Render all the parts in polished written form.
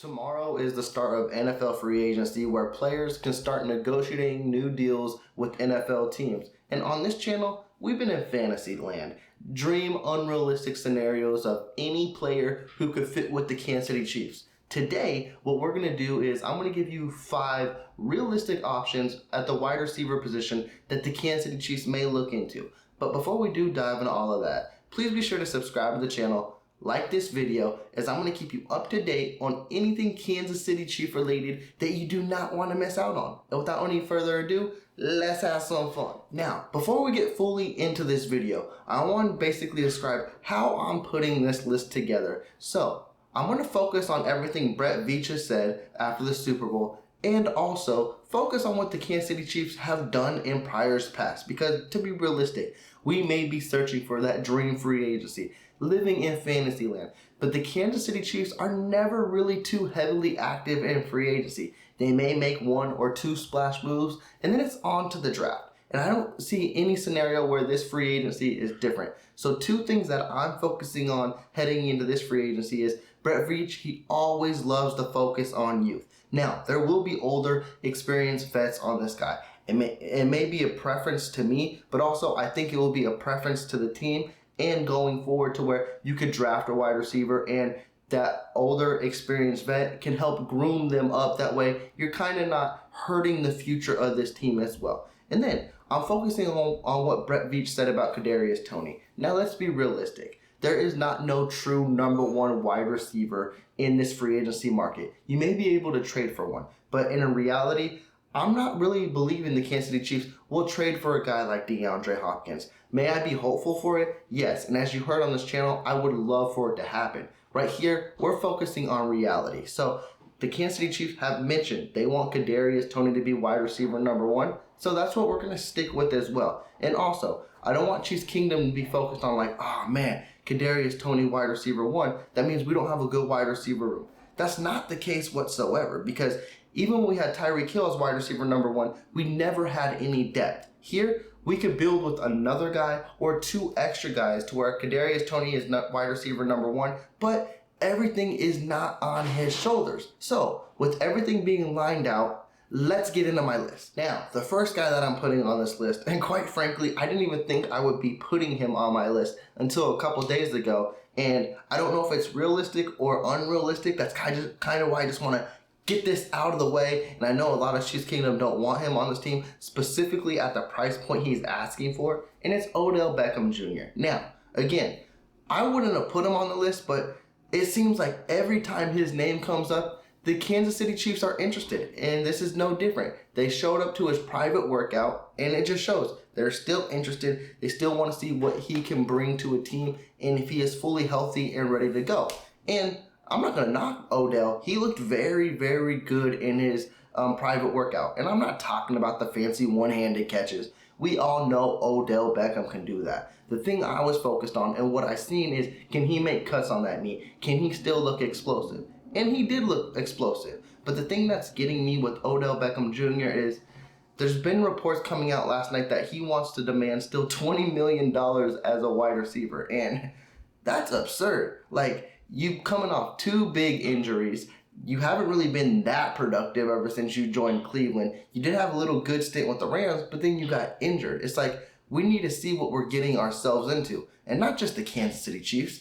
Tomorrow is the start of NFL free agency where players can start negotiating new deals with NFL teams. And on this channel, we've been in fantasy land. Dream unrealistic scenarios of any player who could fit with the Kansas City Chiefs. Today, what we're going to do is I'm going to give you 5 realistic options at the wide receiver position that the Kansas City Chiefs may look into. But before we do dive into all of that, please be sure to subscribe to the channel. Like this video, as I'm going to keep you up to date on anything Kansas City Chief related that you do not want to miss out on. And without any further ado, let's have some fun. Now, before we get fully into this video, I want to basically describe how I'm putting this list together. So, I'm going to focus on everything Brett Veach has said after the Super Bowl, and also focus on what the Kansas City Chiefs have done in priors past. Because to be realistic, we may be searching for that dream free agency, living in fantasy land. But the Kansas City Chiefs are never really too heavily active in free agency. They may make 1 or 2 splash moves, and then it's on to the draft. And I don't see any scenario where this free agency is different. So 2 things that I'm focusing on heading into this free agency is Brett Veach, he always loves to focus on youth. Now, there will be older, experienced vets on this guy. It may be a preference to me, but also I think it will be a preference to the team and going forward to where you could draft a wide receiver and that older, experienced vet can help groom them up. That way, you're kind of not hurting the future of this team as well. And then, I'm focusing on what Brett Veach said about Kadarius Toney. Now, let's be realistic. There is not no true number 1 wide receiver in this free agency market. You may be able to trade for one, but in reality, I'm not really believing the Kansas City Chiefs will trade for a guy like DeAndre Hopkins. May I be hopeful for it? Yes, and as you heard on this channel, I would love for it to happen. Right here, we're focusing on reality. So the Kansas City Chiefs have mentioned they want Kadarius Toney to be wide receiver number 1, so that's what we're going to stick with as well. And also, I don't want Chiefs Kingdom to be focused on like, oh man, Kadarius Toney wide receiver 1, that means we don't have a good wide receiver room. That's not the case whatsoever, because even when we had Tyreek Hill as wide receiver number 1, we never had any depth. Here, we could build with another guy or 2 extra guys to where Kadarius Toney is not wide receiver number 1, but everything is not on his shoulders. So, with everything being lined out, let's get into my list. Now, the first guy that I'm putting on this list, and quite frankly, I didn't even think I would be putting him on my list until a couple days ago, and I don't know if it's realistic or unrealistic. That's kind of why I just want to get this out of the way, and I know a lot of Chiefs Kingdom don't want him on this team, specifically at the price point he's asking for, and it's Odell Beckham Jr. Now, again, I wouldn't have put him on the list, but it seems like every time his name comes up, the Kansas City Chiefs are interested, and this is no different. They showed up to his private workout, and it just shows they're still interested. They still want to see what he can bring to a team, and if he is fully healthy and ready to go. And I'm not going to knock Odell. He looked very, very good in his private workout. And I'm not talking about the fancy one-handed catches. We all know Odell Beckham can do that. The thing I was focused on and what I seen is, can he make cuts on that knee? Can he still look explosive? And he did look explosive. But the thing that's getting me with Odell Beckham Jr. is there's been reports coming out last night that he wants to demand still $20 million as a wide receiver. And that's absurd. Like, you coming off 2 big injuries. You haven't really been that productive ever since you joined Cleveland. You did have a little good stint with the Rams, but then you got injured. It's like, we need to see what we're getting ourselves into. And not just the Kansas City Chiefs,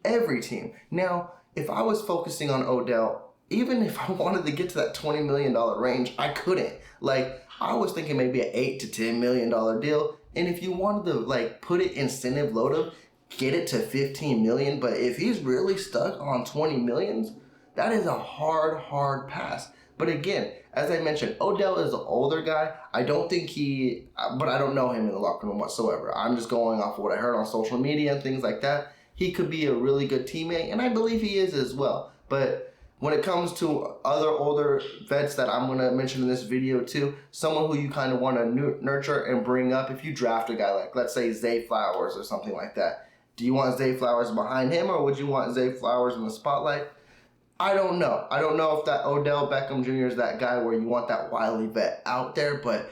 every team. Now, if I was focusing on Odell, even if I wanted to get to that $20 million range, I couldn't. Like, I was thinking maybe an $8 to $10 million deal. And if you wanted to like put it incentive loaded, get it to 15 million, but if he's really stuck on 20 millions, that is a hard pass. But again, as I mentioned, Odell is an older guy. I don't think but I don't know him in the locker room whatsoever. I'm just going off of what I heard on social media and things like that. He could be a really good teammate, and I believe he is as well. But when it comes to other older vets that I'm going to mention in this video too, someone who you kind of want to nurture and bring up if you draft a guy like, let's say, Zay Flowers or something like that. Do you want Zay Flowers behind him, or would you want Zay Flowers in the spotlight? I don't know. I don't know if that Odell Beckham Jr. is that guy where you want that wily vet out there, but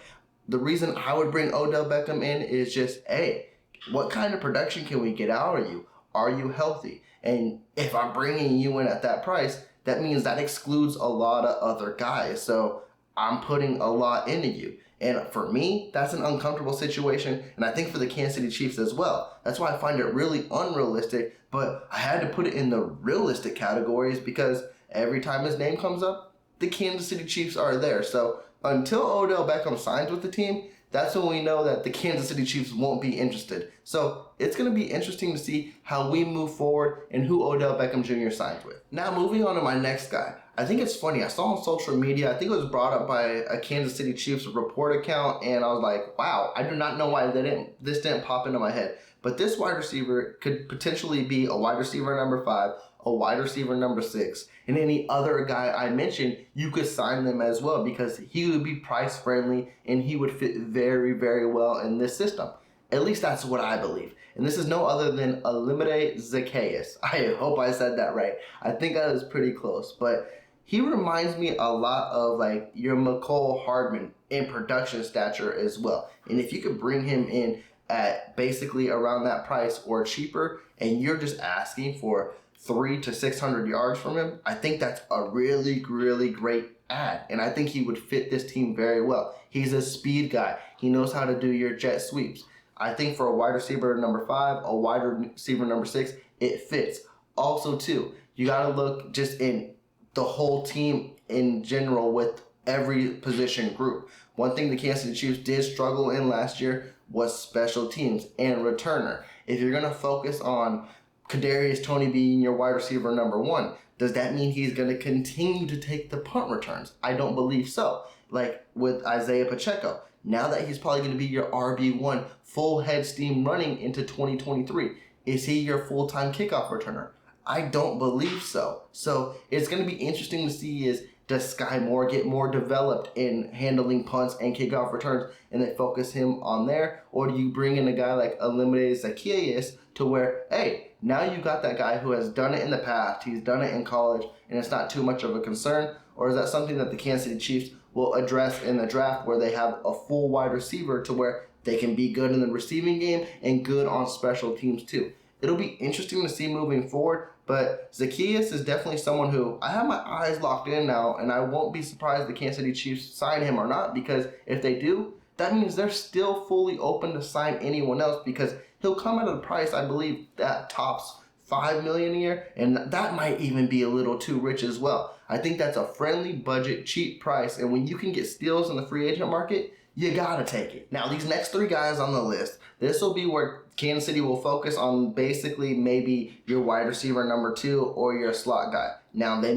the reason I would bring Odell Beckham in is just, hey, what kind of production can we get out of you? Are you healthy? And if I'm bringing you in at that price, that means that excludes a lot of other guys. So I'm putting a lot into you. And for me, that's an uncomfortable situation. And I think for the Kansas City Chiefs as well. That's why I find it really unrealistic. But I had to put it in the realistic categories because every time his name comes up, the Kansas City Chiefs are there. So until Odell Beckham signs with the team, that's when we know that the Kansas City Chiefs won't be interested. So it's going to be interesting to see how we move forward and who Odell Beckham Jr. signs with. Now moving on to my next guy. I think it's funny. I saw on social media, I think it was brought up by a Kansas City Chiefs report account, and I was like, wow, I do not know why this didn't pop into my head. But this wide receiver could potentially be a wide receiver number 5, a wide receiver number 6, and any other guy I mentioned, you could sign them as well because he would be price friendly and he would fit very, very well in this system. At least that's what I believe. And this is no other than Olamide Zaccheaus. I hope I said that right. I think I was pretty close, but he reminds me a lot of like your McCole Hardman in production stature as well. And if you could bring him in at basically around that price or cheaper, and you're just asking for 300 to 600 yards from him, I think that's a really, really great add. And I think he would fit this team very well. He's a speed guy. He knows how to do your jet sweeps. I think for a wide receiver number 5, a wide receiver number 6, it fits. Also, too, you got to look just in the whole team in general with every position group. One thing the Kansas City Chiefs did struggle in last year was special teams and returner. If you're going to focus on Kadarius Toney being your wide receiver number 1, does that mean he's going to continue to take the punt returns? I don't believe so. Like with Isaiah Pacheco, now that he's probably going to be your RB1 full head steam running into 2023, is he your full-time kickoff returner? I don't believe so. So it's going to be interesting to see does Sky Moore get more developed in handling punts and kickoff returns and then focus him on there? Or do you bring in a guy like Olamide Zaccheaus to where, hey, now you got that guy who has done it in the past, he's done it in college, and it's not too much of a concern? Or is that something that the Kansas City Chiefs will address in the draft where they have a full wide receiver to where they can be good in the receiving game and good on special teams too? It'll be interesting to see moving forward, but Zaccheaus is definitely someone who I have my eyes locked in now, and I won't be surprised the Kansas City Chiefs sign him or not, because if they do, that means they're still fully open to sign anyone else because he'll come at a price, I believe, that tops $5 million a year, and that might even be a little too rich as well. I think that's a friendly budget, cheap price, and when you can get steals in the free agent market, you gotta take it. Now, these next 3 guys on the list, this will be where Kansas City will focus on basically maybe your wide receiver number 2 or your slot guy. Now, they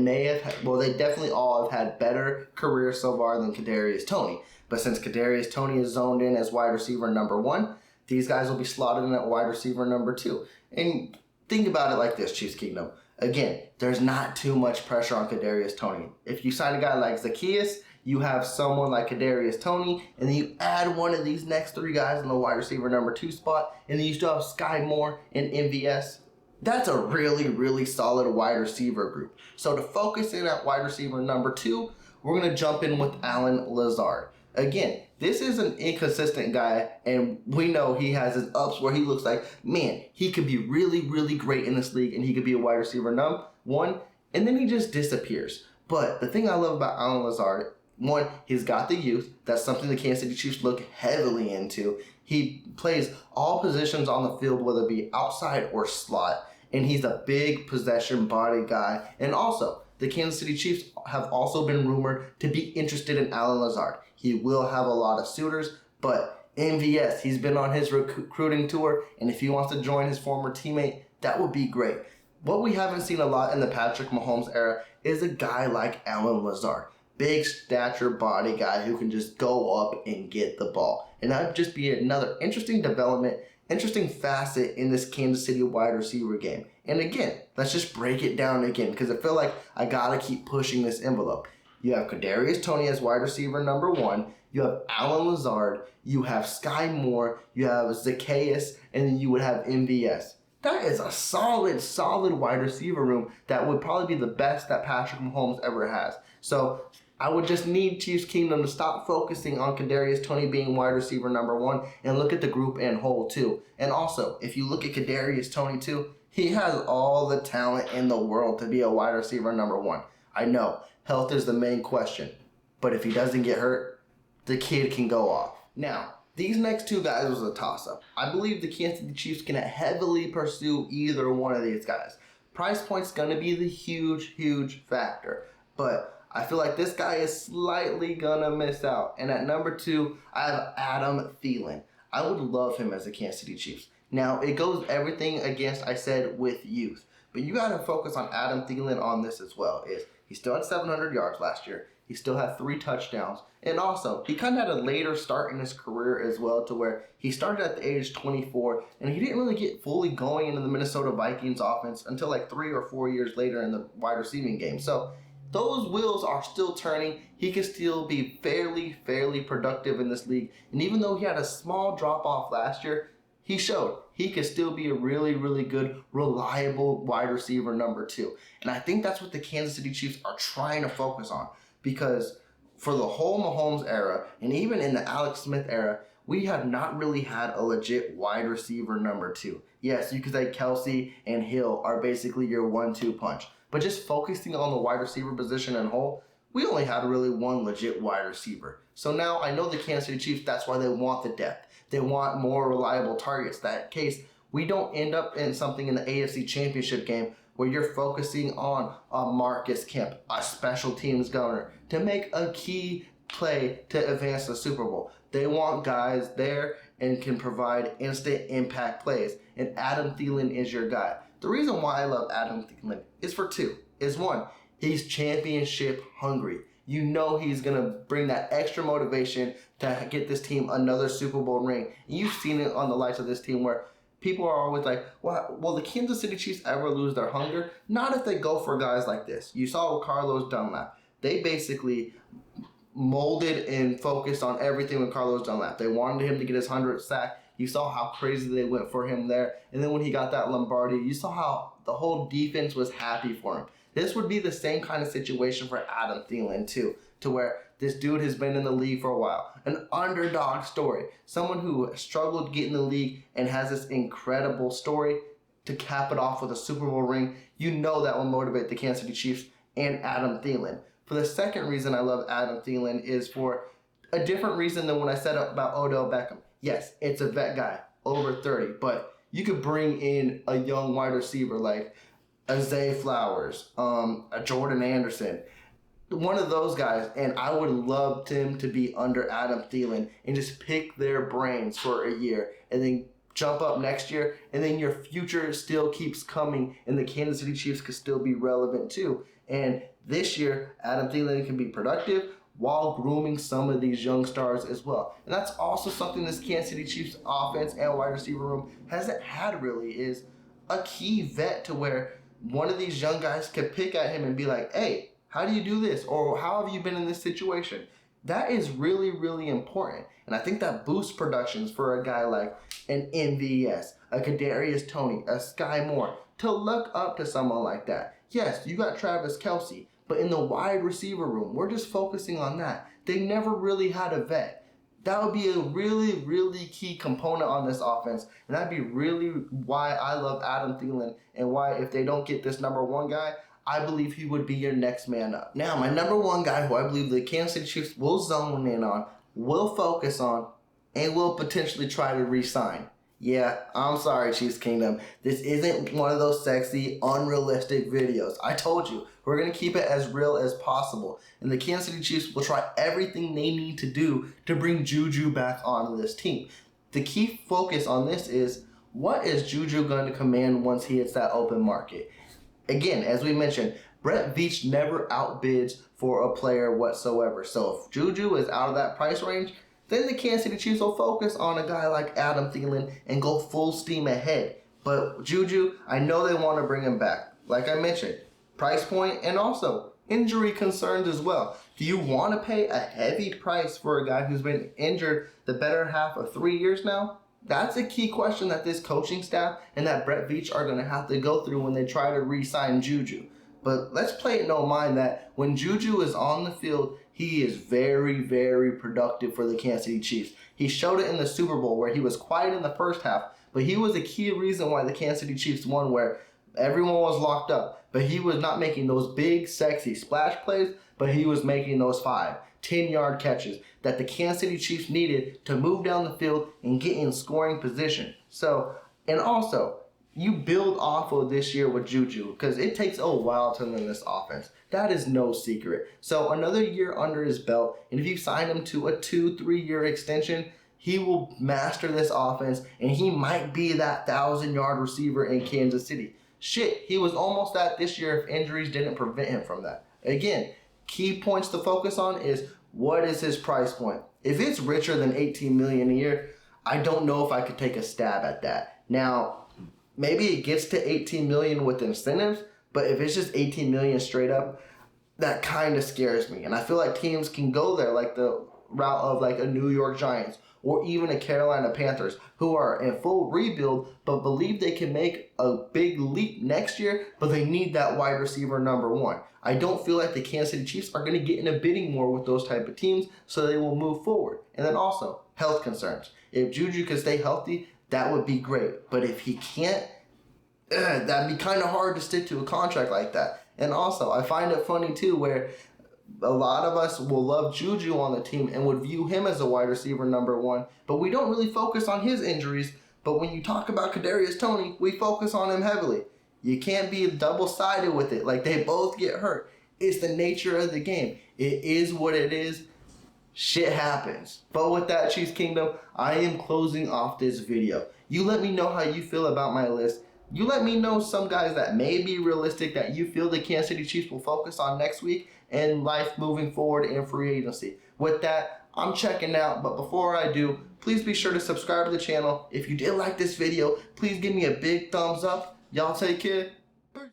definitely all have had better careers so far than Kadarius Toney. But since Kadarius Toney is zoned in as wide receiver number 1, these guys will be slotted in at wide receiver number 2. And think about it like this, Chiefs Kingdom. Again, there's not too much pressure on Kadarius Toney. If you sign a guy like Zaccheaus, you have someone like Kadarius Toney, and then you add one of these next 3 guys in the wide receiver number 2 spot, and then you still have Sky Moore and MVS. That's a really, really solid wide receiver group. So to focus in at wide receiver number 2, we're going to jump in with Allen Lazard. Again, this is an inconsistent guy, and we know he has his ups where he looks like, man, he could be really, really great in this league, and he could be a wide receiver number 1, and then he just disappears. But the thing I love about Allen Lazard, 1, he's got the youth. That's something the Kansas City Chiefs look heavily into. He plays all positions on the field, whether it be outside or slot, and he's a big possession body guy. And also, the Kansas City Chiefs have also been rumored to be interested in Allen Lazard. He will have a lot of suitors, but MVS, he's been on his recruiting tour, and if he wants to join his former teammate, that would be great. What we haven't seen a lot in the Patrick Mahomes era is a guy like Allen Lazard. Big stature body guy who can just go up and get the ball. And that would just be another interesting development, interesting facet in this Kansas City wide receiver game. And again, let's just break it down again because I feel like I gotta keep pushing this envelope. You have Kadarius Toney as wide receiver number 1. You have Allen Lazard. You have Sky Moore. You have Zaccheaus. And then you would have MVS. That is a solid wide receiver room that would probably be the best that Patrick Mahomes ever has. So I would just need Chiefs Kingdom to stop focusing on Kadarius Toney being wide receiver number 1 and look at the group in whole too. And also, if you look at Kadarius Toney too, he has all the talent in the world to be a wide receiver number 1. I know, health is the main question. But if he doesn't get hurt, the kid can go off. Now, these next two guys was a toss-up. I believe the Kansas City Chiefs can heavily pursue either one of these guys. Price point's going to be the huge factor. But I feel like this guy is slightly going to miss out. And at number 2, I have Adam Thielen. I would love him as a Kansas City Chiefs. Now, it goes everything against I said with youth. But you got to focus on Adam Thielen on this as well. He still had 700 yards last year. He still had 3 touchdowns. And also, he kind of had a later start in his career as well, to where he started at the age 24, and he didn't really get fully going into the Minnesota Vikings offense until like 3 or 4 years later in the wide receiving game. So those wheels are still turning. He can still be fairly productive in this league. And even though he had a small drop off last year, he showed he could still be a really good, reliable wide receiver number 2. And I think that's what the Kansas City Chiefs are trying to focus on, because for the whole Mahomes era, and even in the Alex Smith era, we have not really had a legit wide receiver number 2. Yes, you could say Kelsey and Hill are basically your 1-2 punch. But just focusing on the wide receiver position in whole, we only had really one legit wide receiver. So now I know the Kansas City Chiefs, that's why they want the depth. They want more reliable targets. That case, we don't end up in something in the AFC Championship game where you're focusing on a Marcus Kemp, a special teams gunner, to make a key play to advance the Super Bowl. They want guys there and can provide instant impact plays. And Adam Thielen is your guy. The reason why I love Adam Thielen is for 2. Is 1, he's championship hungry. You know he's going to bring that extra motivation to get this team another Super Bowl ring. And you've seen it on the likes of this team where people are always like, well, will the Kansas City Chiefs ever lose their hunger? Not if they go for guys like this. You saw with Carlos Dunlap. They basically molded and focused on everything with Carlos Dunlap. They wanted him to get his 100th sack. You saw how crazy they went for him there. And then when he got that Lombardi, you saw how the whole defense was happy for him. This would be the same kind of situation for Adam Thielen too, to where this dude has been in the league for a while. An underdog story. Someone who struggled to get in the league and has this incredible story to cap it off with a Super Bowl ring. You know that will motivate the Kansas City Chiefs and Adam Thielen. For the second reason I love Adam Thielen is for a different reason than when I said about Odell Beckham. Yes, it's a vet guy, over 30, but you could bring in a young wide receiver like a Zay Flowers, a Jordan Anderson, one of those guys, and I would love him to be under Adam Thielen and just pick their brains for a year and then jump up next year, and then your future still keeps coming and the Kansas City Chiefs could still be relevant too. And this year, Adam Thielen can be productive while grooming some of these young stars as well. And that's also something this Kansas City Chiefs offense and wide receiver room hasn't had really, is a key vet to where one of these young guys could pick at him and be like, hey, how do you do this? Or how have you been in this situation? That is really important. And I think that boosts productions for a guy like an MVS, a Kadarius Toney, a Sky Moore, to look up to someone like that. Yes, you got Travis Kelce, but in the wide receiver room, we're just focusing on that. They never really had a vet. That would be a really key component on this offense. And that'd be really why I love Adam Thielen, and why if they don't get this number 1 guy, I believe he would be your next man up. Now, my number 1 guy who I believe the Kansas City Chiefs will zone in on, will focus on, and will potentially try to re-sign. Yeah, I'm sorry, Chiefs Kingdom. This isn't one of those sexy, unrealistic videos. I told you, we're going to keep it as real as possible. And the Kansas City Chiefs will try everything they need to do to bring Juju back onto this team. The key focus on this is, what is Juju going to command once he hits that open market? Again, as we mentioned, Brett Veach never outbids for a player whatsoever. So if Juju is out of that price range, then the Kansas City Chiefs will focus on a guy like Adam Thielen and go full steam ahead. But Juju, I know they want to bring him back. Like I mentioned, price point and also injury concerns as well. Do you want to pay a heavy price for a guy who's been injured the better half of 3 years now? That's a key question that this coaching staff and that Brett Veach are going to have to go through when they try to re-sign Juju. But let's play it no mind that when Juju is on the field, he is very productive for the Kansas City Chiefs. He showed it in the Super Bowl where he was quiet in the first half, but he was a key reason why the Kansas City Chiefs won, where everyone was locked up. but he was not making those big, sexy splash plays, but he was making those 5, 10-yard catches that the Kansas City Chiefs needed to move down the field and get in scoring position. So, and also, you build off of this year with Juju because it takes a while to learn this offense. That is no secret. So another year under his belt, and if you sign him to a 2-3 year extension, he will master this offense, and he might be that 1,000-yard receiver in Kansas City. Shit, he was almost that this year if injuries didn't prevent him from that. Again, key points to focus on is what is his price point. If it's richer than $18 million a year, I don't know if I could take a stab at that. Now, maybe it gets to $18 million with incentives, but if it's just $18 million straight up, that kind of scares me. And I feel like teams can go there like the route of like a New York Giants or even a Carolina Panthers who are in full rebuild but believe they can make a big leap next year, but they need that wide receiver number 1. I don't feel like the Kansas City Chiefs are going to get in a bidding war with those type of teams, so they will move forward. And then also, health concerns. If Juju can stay healthy, that would be great. But if he can't, that'd be kind of hard to stick to a contract like that. And also, I find it funny too where a lot of us will love Juju on the team and would view him as a wide receiver number 1, but we don't really focus on his injuries. But when you talk about Kadarius Toney, we focus on him heavily. You can't be double-sided with it. Like, they both get hurt. It's the nature of the game. It is what it is. Shit happens. But with that, Chiefs Kingdom, I am closing off this video. You let me know how you feel about my list. You let me know some guys that may be realistic that you feel the Kansas City Chiefs will focus on next week and life moving forward in free agency. With that, I'm checking out, but before I do, please be sure to subscribe to the channel. If you did like this video, please give me a big thumbs up. Y'all take care.